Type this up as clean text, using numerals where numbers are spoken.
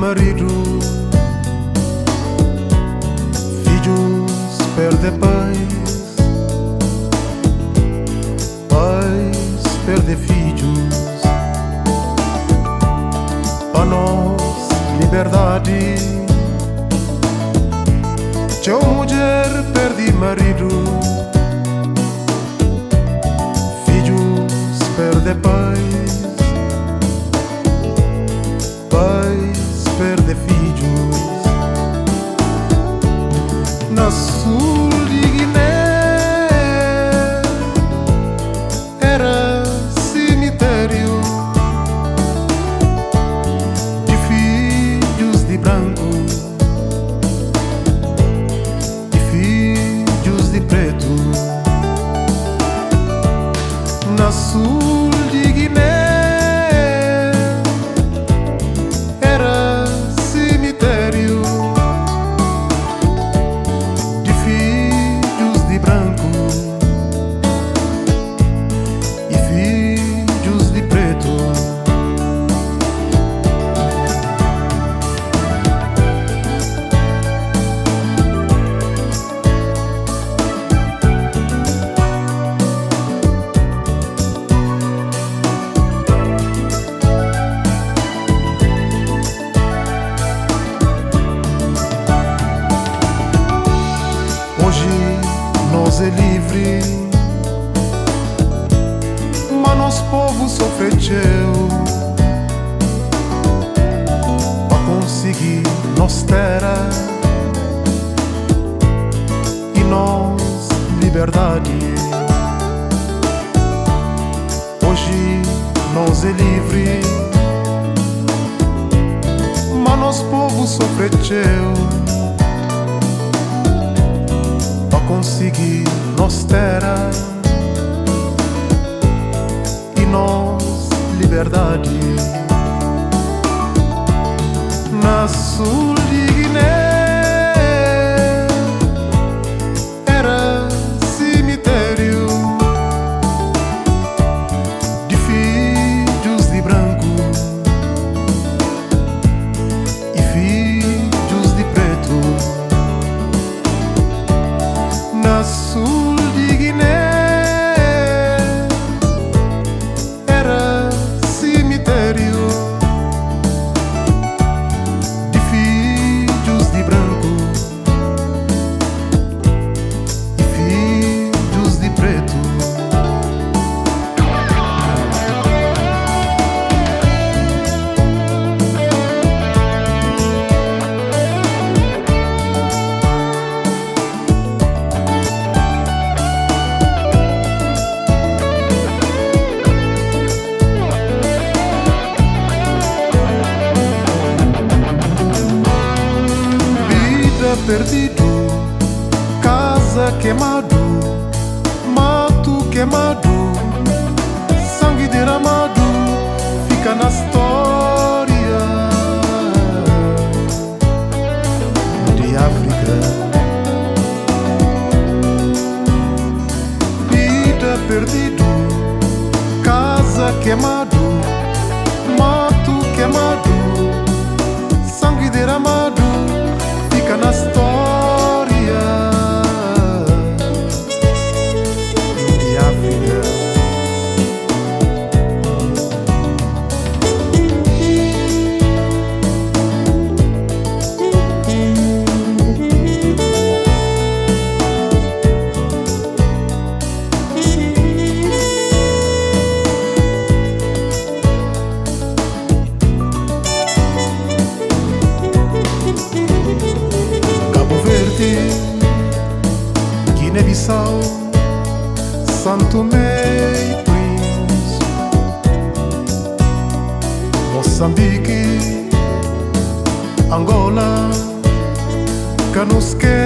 marido, filhos perde pais, pais perde filhos. Para nós, liberdade. Tchau, mulher perde marido, filhos perde pais, pais perde filhos. Na sul de Guiné era cemitério de filhos de branco, de filhos de preto. Na sul de Guiné era cemitério de filhos de branco e filhos de preto. Hoje nós é livre, mas nosso povo sofreu para conseguir nos terra e nós liberdade. Hoje nós é livre, mas nosso povo sofreu conseguir nos terra e nós liberdade. Na sul de Guiné era cemitério de filhos de branco e filhos de preto. Na sul de Guiné era cemitério de filhos de branco e filhos de preto. Perdido, casa queimado, mato queimado, sangue derramado, fica na história de África. Vida perdido, casa queimado, mato queimado, sangue derramado, fica na história de África. Guiné-Bissau, Santo Tomé e Príncipe, Moçambique, Angola, Canusque,